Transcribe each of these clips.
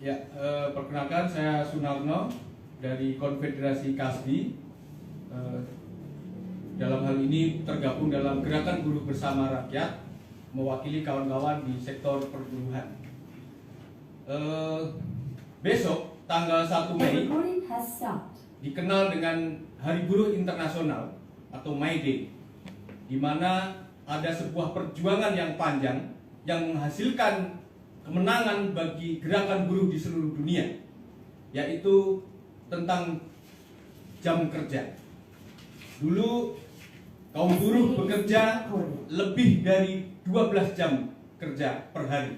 Ya, perkenalkan saya Sunarno dari Konfederasi Kasbi. Dalam hal ini tergabung dalam Gerakan Buruh Bersama Rakyat, mewakili kawan-kawan di sektor perburuhan. Besok tanggal 1 Mei dikenal dengan Hari Buruh Internasional atau May Day, di mana ada sebuah perjuangan yang panjang yang menghasilkan kemenangan bagi gerakan buruh di seluruh dunia, yaitu tentang jam kerja. Dulu kaum buruh bekerja lebih dari 12 jam kerja per hari,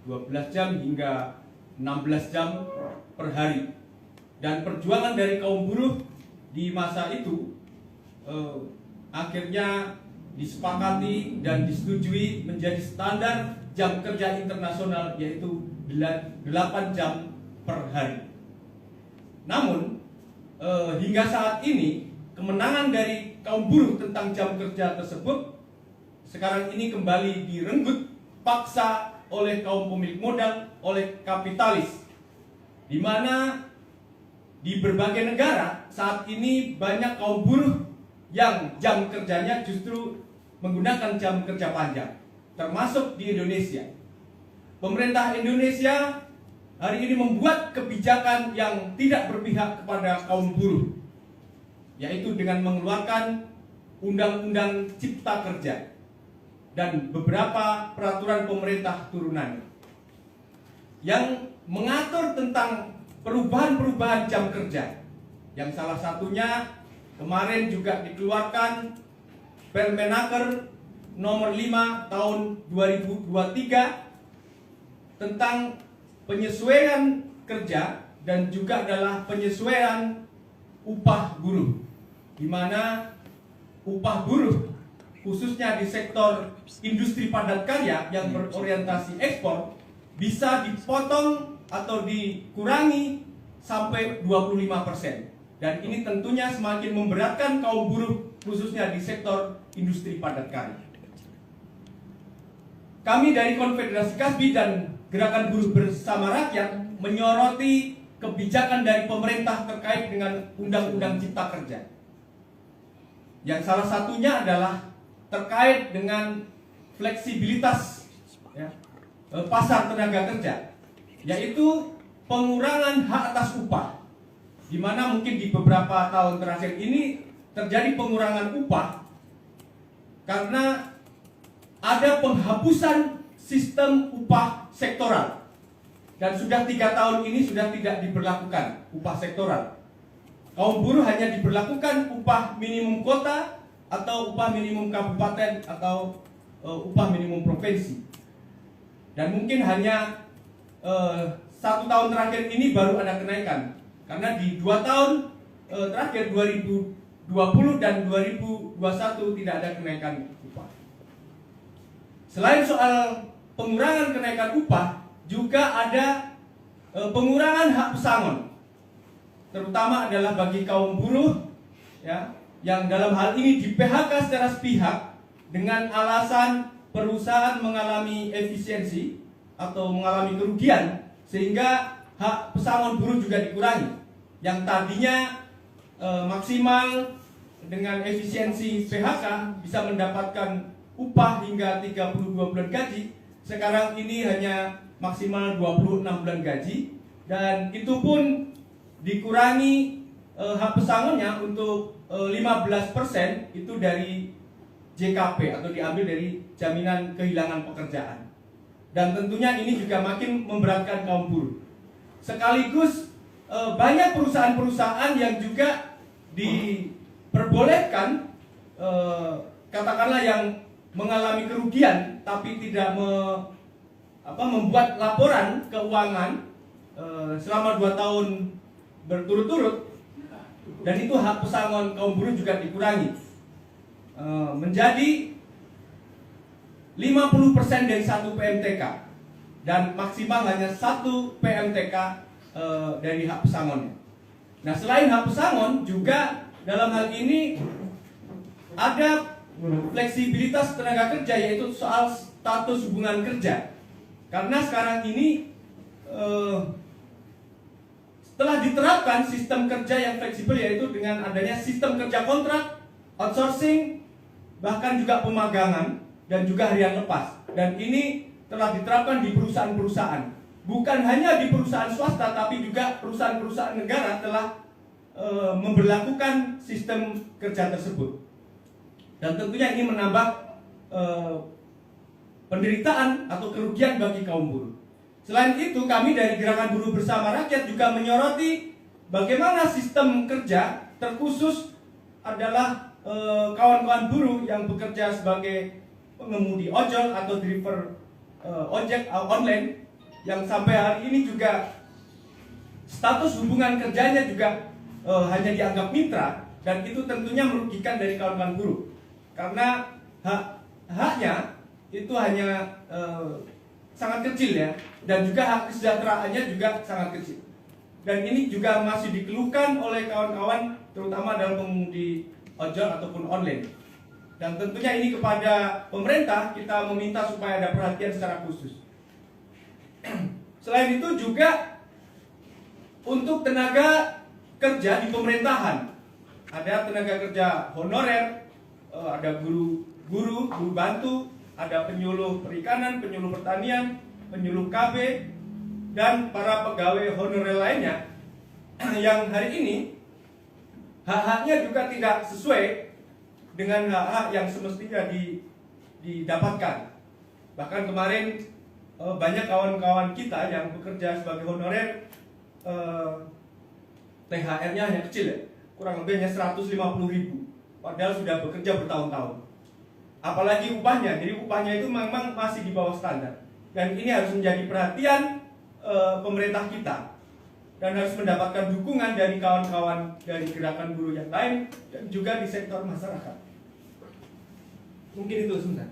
12 jam hingga 16 jam per hari. Dan perjuangan dari kaum buruh di masa itu akhirnya disepakati dan disetujui menjadi standar jam kerja internasional, yaitu 8 jam per hari. Namun hingga saat ini kemenangan dari kaum buruh tentang jam kerja tersebut sekarang ini kembali direnggut paksa oleh kaum pemilik modal, oleh kapitalis, di mana di berbagai negara saat ini banyak kaum buruh yang jam kerjanya justru menggunakan jam kerja panjang, termasuk di Indonesia. Pemerintah Indonesia hari ini membuat kebijakan yang tidak berpihak kepada kaum buruh, yaitu dengan mengeluarkan Undang-Undang Cipta Kerja dan beberapa peraturan pemerintah turunannya yang mengatur tentang perubahan-perubahan jam kerja, yang salah satunya kemarin juga dikeluarkan Permenaker nomor 5 tahun 2023 tentang penyesuaian kerja dan juga adalah penyesuaian upah buruh, di mana upah buruh khususnya di sektor industri padat karya yang berorientasi ekspor bisa dipotong atau dikurangi sampai 25%. Dan ini tentunya semakin memberatkan kaum buruh khususnya di sektor industri padat karya. Kami dari Konfederasi Kasbi dan Gerakan Buruh Bersama Rakyat menyoroti kebijakan dari pemerintah terkait dengan Undang-Undang Cipta Kerja. Yang salah satunya adalah terkait dengan fleksibilitas pasar tenaga kerja, yaitu pengurangan hak atas upah, di mana mungkin di beberapa tahun terakhir ini terjadi pengurangan upah karena ada penghapusan sistem upah sektoral, dan sudah 3 tahun ini sudah tidak diberlakukan upah sektoral. Kaum buruh hanya diberlakukan upah minimum kota atau upah minimum kabupaten atau upah minimum provinsi. Dan mungkin hanya 1 tahun terakhir ini baru ada kenaikan, karena di 2 tahun terakhir 2020 dan 2021 tidak ada kenaikan upah. Selain soal pengurangan kenaikan upah, juga ada pengurangan hak pesangon, terutama adalah bagi kaum buruh yang dalam hal ini di PHK secara sepihak dengan alasan perusahaan mengalami efisiensi atau mengalami kerugian, sehingga hak pesangon buruh juga dikurangi. Yang tadinya maksimal dengan efisiensi PHK bisa mendapatkan upah hingga 32 bulan gaji, sekarang ini hanya maksimal 26 bulan gaji, dan itu pun dikurangi hak pesangonnya untuk 15% itu dari JKP atau diambil dari jaminan kehilangan pekerjaan. Dan tentunya ini juga makin memberatkan kaum buruh. Sekaligus banyak perusahaan-perusahaan yang juga diperbolehkan katakanlah yang mengalami kerugian tapi tidak membuat laporan keuangan selama 2 tahun berturut-turut, dan itu hak pesangon kaum buruh juga dikurangi menjadi 50% dari 1 PMTK, dan maksimal hanya 1 PMTK dari hak pesangonnya. Nah, selain hak pesangon juga dalam hal ini ada fleksibilitas tenaga kerja, yaitu soal status hubungan kerja. Karena sekarang ini telah diterapkan sistem kerja yang fleksibel, yaitu dengan adanya sistem kerja kontrak, outsourcing, bahkan juga pemagangan dan juga harian lepas. Dan ini telah diterapkan di perusahaan-perusahaan. Bukan hanya di perusahaan swasta, tapi juga perusahaan-perusahaan negara telah memberlakukan sistem kerja tersebut. Dan tentunya ini menambah penderitaan atau kerugian bagi kaum buruh. Selain itu, kami dari Gerakan Buruh Bersama Rakyat juga menyoroti bagaimana sistem kerja terkhusus adalah kawan-kawan buruh yang bekerja sebagai pengemudi ojol atau driver ojek online, yang sampai hari ini juga status hubungan kerjanya juga hanya dianggap mitra, dan itu tentunya merugikan dari kawan-kawan buruh karena haknya itu hanya sangat kecil ya, dan juga hak kesejahteraannya juga sangat kecil. Dan ini juga masih dikeluhkan oleh kawan-kawan terutama dalam pengemudi ojol ataupun online. Dan tentunya ini kepada pemerintah kita meminta supaya ada perhatian secara khusus. Selain itu juga untuk tenaga kerja di pemerintahan, ada tenaga kerja honorer, ada guru bantu, ada penyuluh perikanan, penyuluh pertanian, penyuluh KB, dan para pegawai honorer lainnya yang hari ini hak-haknya juga tidak sesuai dengan hak-hak yang semestinya didapatkan. Bahkan kemarin banyak kawan-kawan kita yang bekerja sebagai honorer, THR-nya hanya kecil ya, kurang lebih hanya 150.000, padahal sudah bekerja bertahun-tahun. Apalagi upahnya, jadi upahnya itu memang masih di bawah standar. Dan ini harus menjadi perhatian pemerintah kita, dan harus mendapatkan dukungan dari kawan-kawan dari gerakan buruh yang lain dan juga di sektor masyarakat. Mungkin itu sebentar.